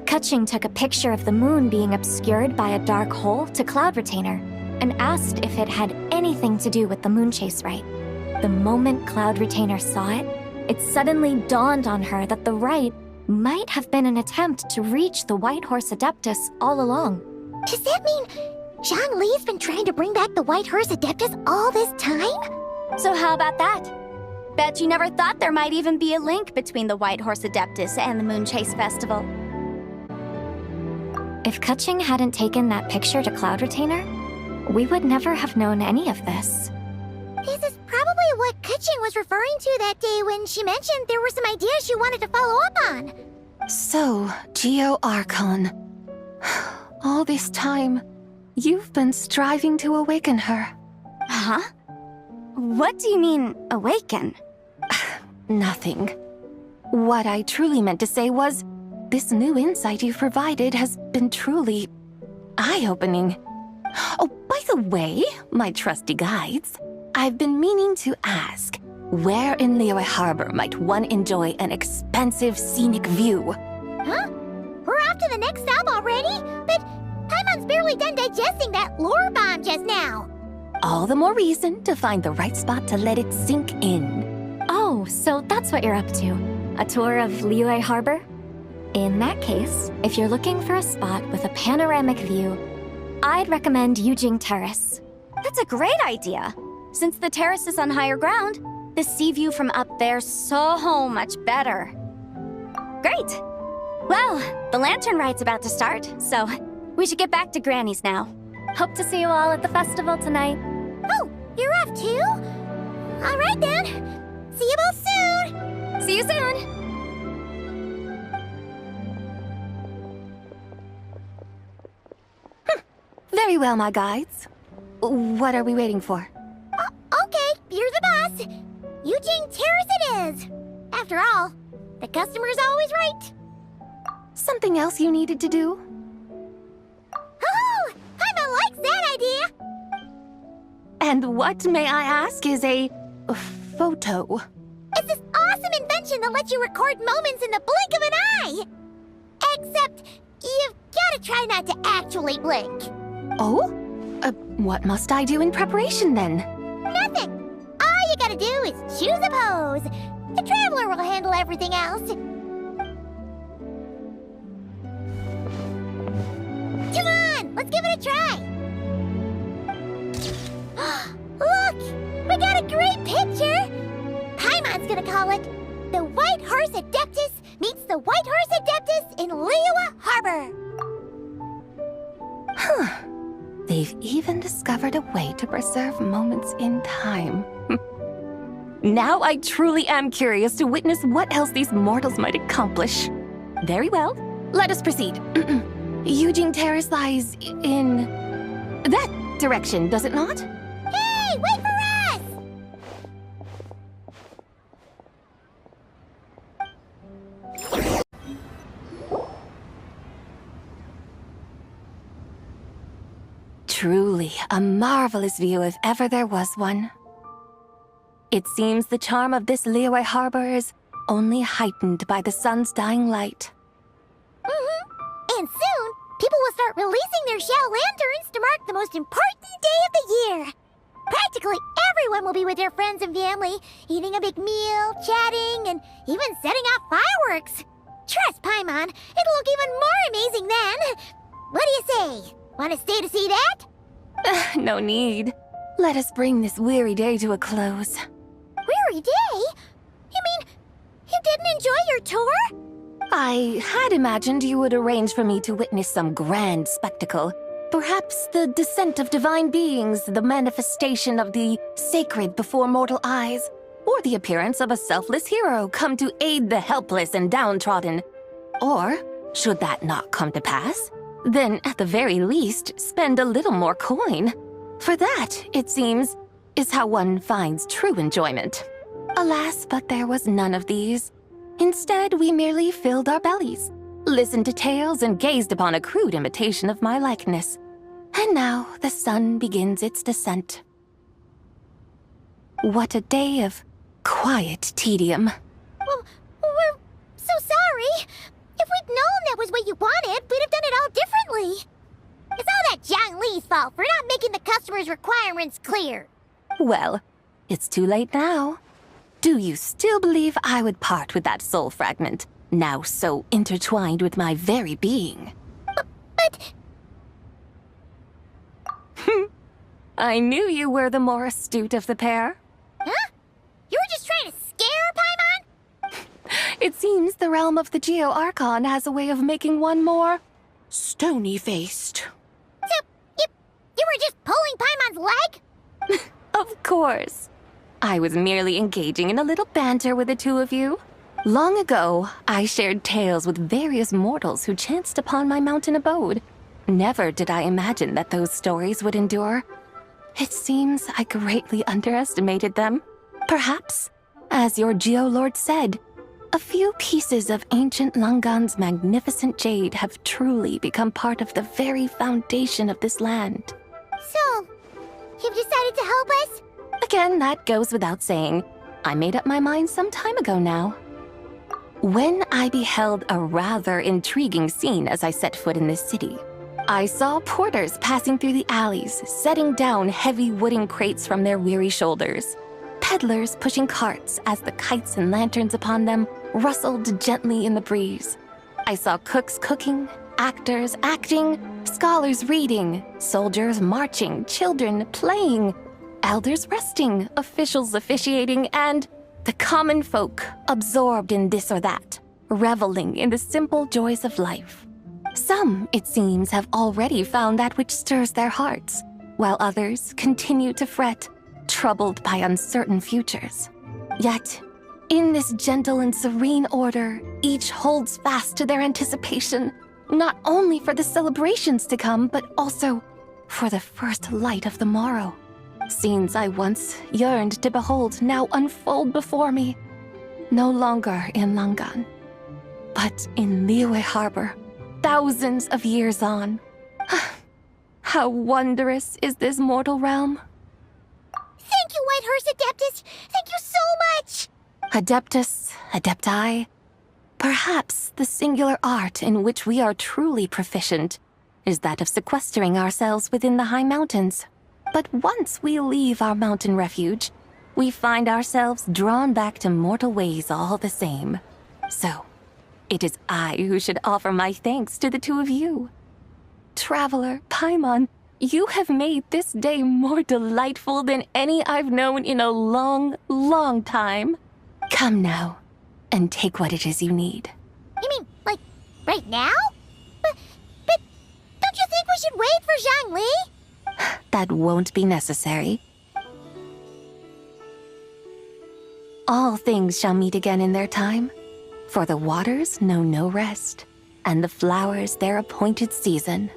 Keqing took a picture of the moon being obscured by a dark hole to Cloud Retainer and asked if it had anything to do with the Moon Chase Rite. The moment Cloud Retainer saw it, it suddenly dawned on her that the rite might have been an attempt to reach the White Horse Adeptus all along. Does that mean Zhang Li's been trying to bring back the White Horse Adeptus all this time? So how about that? Bet you never thought there might even be a link between the White Horse Adeptus and the Moon Chase Festival. If Keqing hadn't taken that picture to Cloud Retainer, we would never have known any of this. This is probably what Kuching was referring to that day when she mentioned there were some ideas she wanted to follow up on. So, Geo Archon. All this time, you've been striving to awaken her. Huh? What do you mean, awaken? Nothing. What I truly meant to say was, this new insight you've provided has been truly eye-opening. Oh, by the way, my trusty guides, I've been meaning to ask, where in Liyue Harbor might one enjoy an expansive scenic view? Huh? We're off to the next stop already? But Paimon's barely done digesting that lore bomb just now. All the more reason to find the right spot to let it sink in. Oh, so that's what you're up to. A tour of Liyue Harbor? In that case, if you're looking for a spot with a panoramic view, I'd recommend Yujing Terrace. That's a great idea! Since the terrace is on higher ground, the sea view from up there's so much better. Great! Well, the lantern ride's about to start, so we should get back to Granny's now. Hope to see you all at the festival tonight. Oh, you're off too? All right then. See you both soon. See you soon! Very well, my guides. What are we waiting for? Okay, you're the boss. Eugene Terrace it is. After all, the customer's always right. Something else you needed to do? Oh, Paimon likes that idea. And what, may I ask, is a photo? It's this awesome invention that lets you record moments in the blink of an eye. Except, you've gotta try not to actually blink. Oh? What must I do in preparation then? Nothing. All you gotta do is choose a pose. The Traveler will handle everything else. Come on, let's give it a try. Look, we got a great picture. Paimon's gonna call it The White Horse Adeptus Meets the White Horse Adeptus in Liyue Harbor. Huh. They've even discovered a way to preserve moments in time. Now I truly am curious to witness what else these mortals might accomplish. Very well, let us proceed. Eugene Terrace lies in that direction, does it not? Hey, wait for us! Truly a marvelous view if ever there was one. It seems the charm of this Liyue Harbor is only heightened by the sun's dying light. And soon, people will start releasing their shell lanterns to mark the most important day of the year. Practically everyone will be with their friends and family, eating a big meal, chatting, and even setting off fireworks. Trust Paimon, it'll look even more amazing then. What do you say? Want to stay to see that? No need. Let us bring this weary day to a close. Weary day? You mean, you didn't enjoy your tour? I had imagined you would arrange for me to witness some grand spectacle. Perhaps the descent of divine beings, the manifestation of the sacred before mortal eyes, or the appearance of a selfless hero come to aid the helpless and downtrodden. Or, should that not come to pass, then at the very least spend a little more coin. For that, it seems, is how one finds true enjoyment. Alas, but there was none of these. Instead, we merely filled our bellies, listened to tales, and gazed upon a crude imitation of my likeness. And now the sun begins its descent. What a day of quiet tedium. Well, we're so sorry. If we'd known that was what you wanted, we'd have done it all differently. It's all that Zhang Li's fault for not making the customer's requirements clear. Well, it's too late now. Do you still believe I would part with that soul fragment, now so intertwined with my very being? But... I knew you were the more astute of the pair. Huh? You were just trying to scare Paimon? It seems the realm of the Geo Archon has a way of making one more stony-faced. So, you were just pulling Paimon's leg? Of course. I was merely engaging in a little banter with the two of you. Long ago, I shared tales with various mortals who chanced upon my mountain abode. Never did I imagine that those stories would endure. It seems I greatly underestimated them. Perhaps, as your Geolord said, a few pieces of ancient Langan's magnificent jade have truly become part of the very foundation of this land. So, you've decided to help us? Again, that goes without saying. I made up my mind some time ago now. When I beheld a rather intriguing scene as I set foot in this city, I saw porters passing through the alleys, setting down heavy wooden crates from their weary shoulders. Peddlers pushing carts as the kites and lanterns upon them rustled gently in the breeze. I saw cooks cooking, actors acting, scholars reading, soldiers marching, children playing, elders resting, officials officiating, and the common folk absorbed in this or that, reveling in the simple joys of life. Some, it seems, have already found that which stirs their hearts, while others continue to fret, troubled by uncertain futures. Yet, in this gentle and serene order, each holds fast to their anticipation, not only for the celebrations to come, but also for the first light of the morrow. Scenes I once yearned to behold now unfold before me, no longer in Langan, but in Liyue Harbor, thousands of years on. How wondrous is this mortal realm! Thank you, Whitehorse Adeptus! Thank you so much! Adeptus, Adepti, perhaps the singular art in which we are truly proficient is that of sequestering ourselves within the high mountains. But once we leave our mountain refuge, we find ourselves drawn back to mortal ways all the same. So, it is I who should offer my thanks to the two of you. Traveler, Paimon, you have made this day more delightful than any I've known in a long, long time. Come now, and take what it is you need. You mean, like, right now? But don't you think we should wait for Zhangli? That won't be necessary. All things shall meet again in their time, for the waters know no rest, and the flowers their appointed season.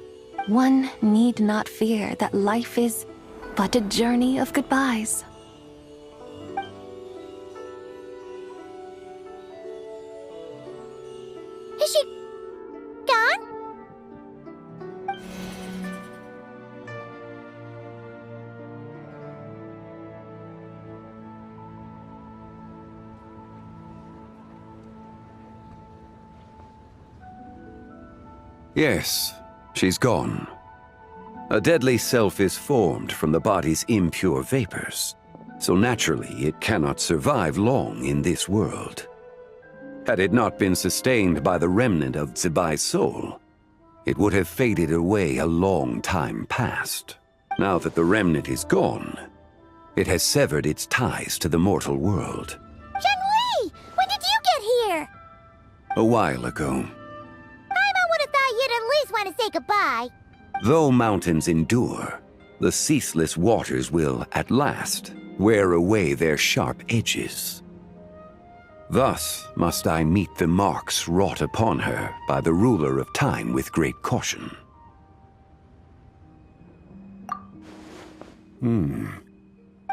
One need not fear that life is but a journey of goodbyes. Is she gone? Yes, she's gone. A deadly self is formed from the body's impure vapors, so naturally it cannot survive long in this world. Had it not been sustained by the remnant of Zibai's soul, it would have faded away a long time past. Now that the remnant is gone, it has severed its ties to the mortal world. Zhangli! When did you get here? A while ago. I would have thought you'd at least want to say goodbye. Though mountains endure, the ceaseless waters will, at last, wear away their sharp edges. Thus must I meet the marks wrought upon her by the ruler of time with great caution.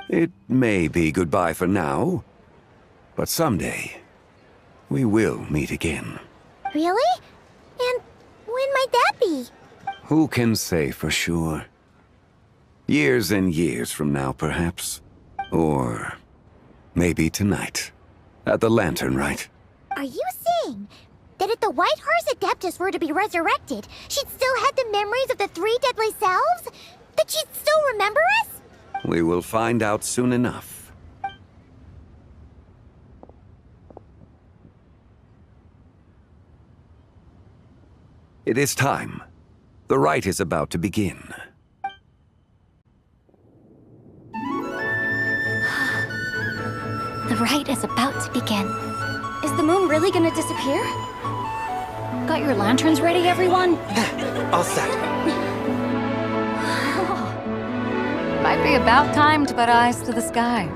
It may be goodbye for now, but someday we will meet again. Really? And when might that be? Who can say for sure? Years and years from now, perhaps. Or maybe tonight. At the lantern, Rite. Are you saying that if the Whitehorse Adeptus were to be resurrected, she'd still have the memories of the three deadly selves? That she'd still remember us? We will find out soon enough. It is time. The rite is about to begin. The rite is about to begin. Is the moon really gonna disappear? Got your lanterns ready, everyone? All set. Might be about time to put eyes to the sky.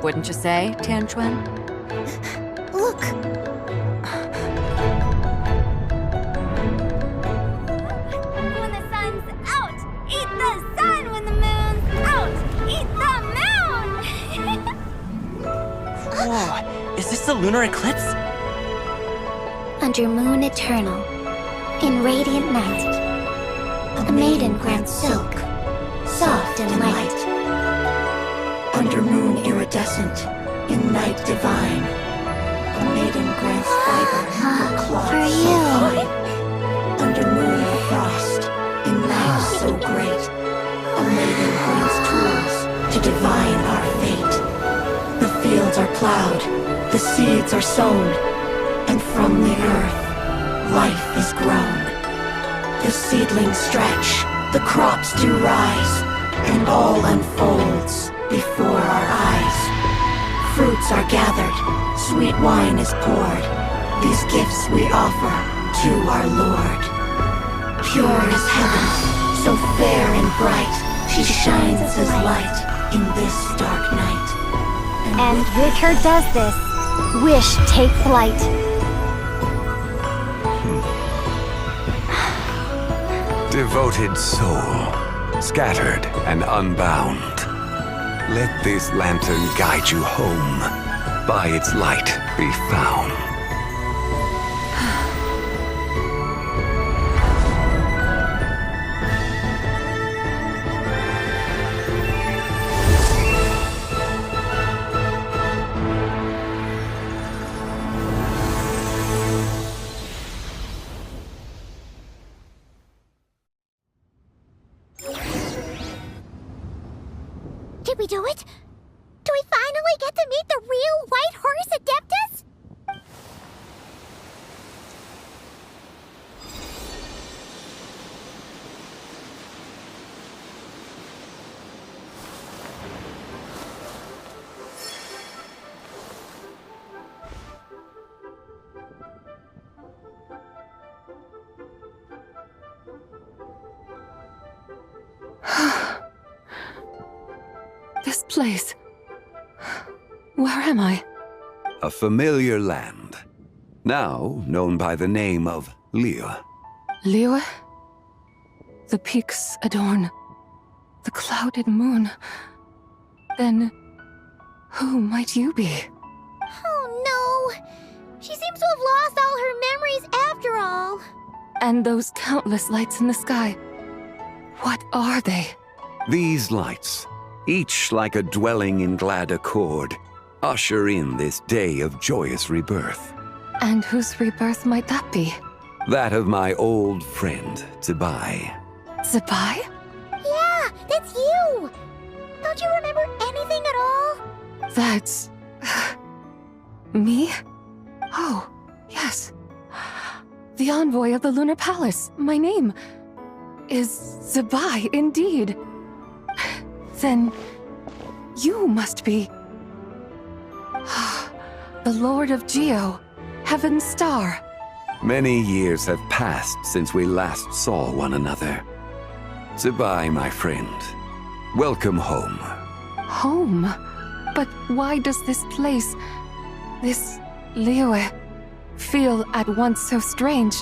wouldn't you say, Tianchuan? Look! When the sun's out, eat the sun. When the moon's out, eat the moon. Whoa, is this the lunar eclipse? Under moon eternal, in radiant night, a maiden grants silk, soft and light. Under moon iridescent, in night divine, a maiden grants fiber for cloth For so you. fine. Under moon of frost, in night so great, a maiden grants tools to divine our fate. The fields are plowed, the seeds are sown, and from the earth, life is grown. The seedlings stretch, the crops do rise, and all unfolds before our eyes. Fruits are gathered, sweet wine is poured. These gifts we offer to our Lord. Pure is heaven, so fair and bright. She shines as light in this dark night. And Vicar does this. Wish take flight. Devoted soul, scattered and unbound. Let this lantern guide you home. By its light be found. Did we do it? Do we finally get to meet the real White Horse Adeptus? This place. Where am I? A familiar land, now known by the name of Liyue. Liyue? The peaks adorn the clouded moon. Then, who might you be? Oh no! She seems to have lost all her memories after all. And those countless lights in the sky. What are they? These lights, each like a dwelling in glad accord, usher in this day of joyous rebirth. And whose rebirth might that be? That of my old friend, Zibai. Zibai? Yeah, that's you! Don't you remember anything at all? That's... me? Oh, yes. The envoy of the Lunar Palace. My name is Zibai, indeed. Then you must be... the Lord of Geo, Heaven's Star. Many years have passed since we last saw one another. Zibai, my friend. Welcome home. Home? But why does this place, this Liyue, feel at once so strange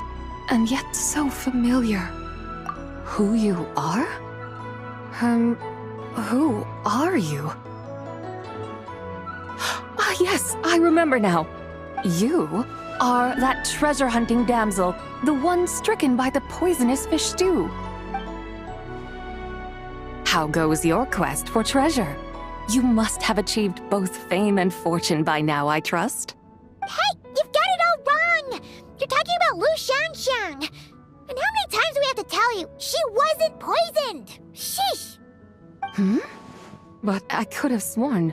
and yet so familiar? Who you are? Who are you? Ah, yes, I remember now. You are that treasure-hunting damsel, the one stricken by the poisonous fish stew. How goes your quest for treasure? You must have achieved both fame and fortune by now, I trust. Hey, you've got it all wrong! You're talking about Lu Xiangxiang. And how many times do we have to tell you? She wasn't poisoned! Sheesh! But I could have sworn...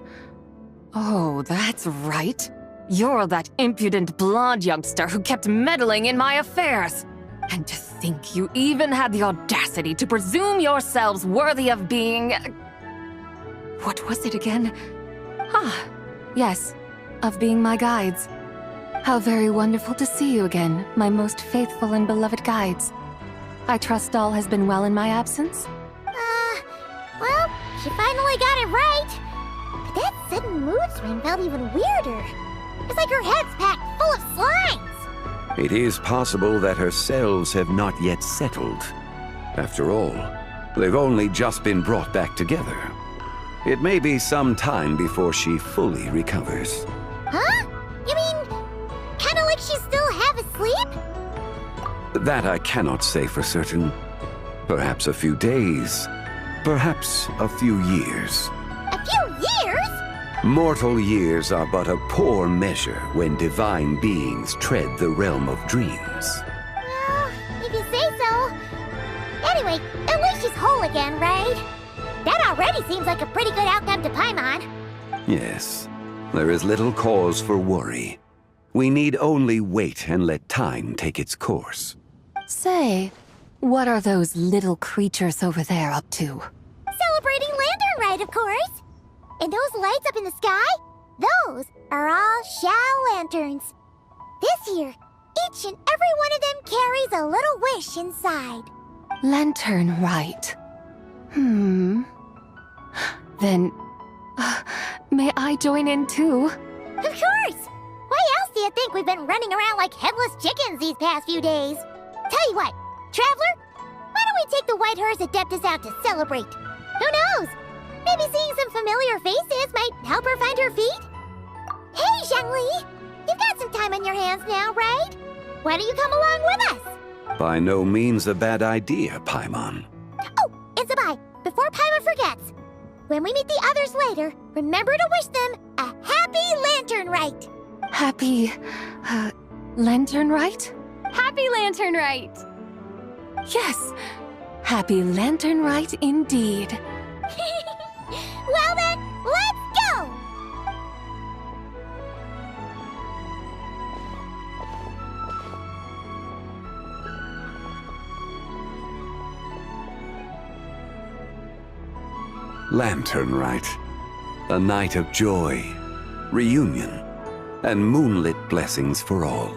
Oh, that's right. You're that impudent blonde youngster who kept meddling in my affairs. And to think you even had the audacity to presume yourselves worthy of being... What was it again? Ah, yes, of being my guides. How very wonderful to see you again, my most faithful and beloved guides. I trust all has been well in my absence? Well, she finally got it right. But that sudden mood swing felt even weirder. It's like her head's packed full of slimes. It is possible that her cells have not yet settled. After all, they've only just been brought back together. It may be some time before she fully recovers. Huh? You mean, kinda like she's still half asleep? That I cannot say for certain. Perhaps a few days, perhaps a few years. A few years? Mortal years are but a poor measure when divine beings tread the realm of dreams. Well, if you say so. Anyway, at least she's whole again, right? That already seems like a pretty good outcome to Paimon. Yes, there is little cause for worry. We need only wait and let time take its course. Say, what are those little creatures over there up to? Celebrating Lantern Rite, of course. And those lights up in the sky? Those are all Xiao lanterns. This year, each and every one of them carries a little wish inside. Lantern Rite. Then, may I join in too? Of course! Why else do you think we've been running around like headless chickens these past few days? Tell you what, Traveler, why don't we take the White Horse Adeptus out to celebrate? Who knows? Maybe seeing some familiar faces might help her find her feet? Hey, Zhangli! You've got some time on your hands now, right? Why don't you come along with us? By no means a bad idea, Paimon. Oh, and Sabai, before Paimon forgets, when we meet the others later, remember to wish them a happy Lantern Rite! Happy, Lantern Rite? Happy Lantern Rite! Yes, Happy Lantern Rite indeed. Well then, let's go! Lantern Rite. A night of joy, reunion, and moonlit blessings for all.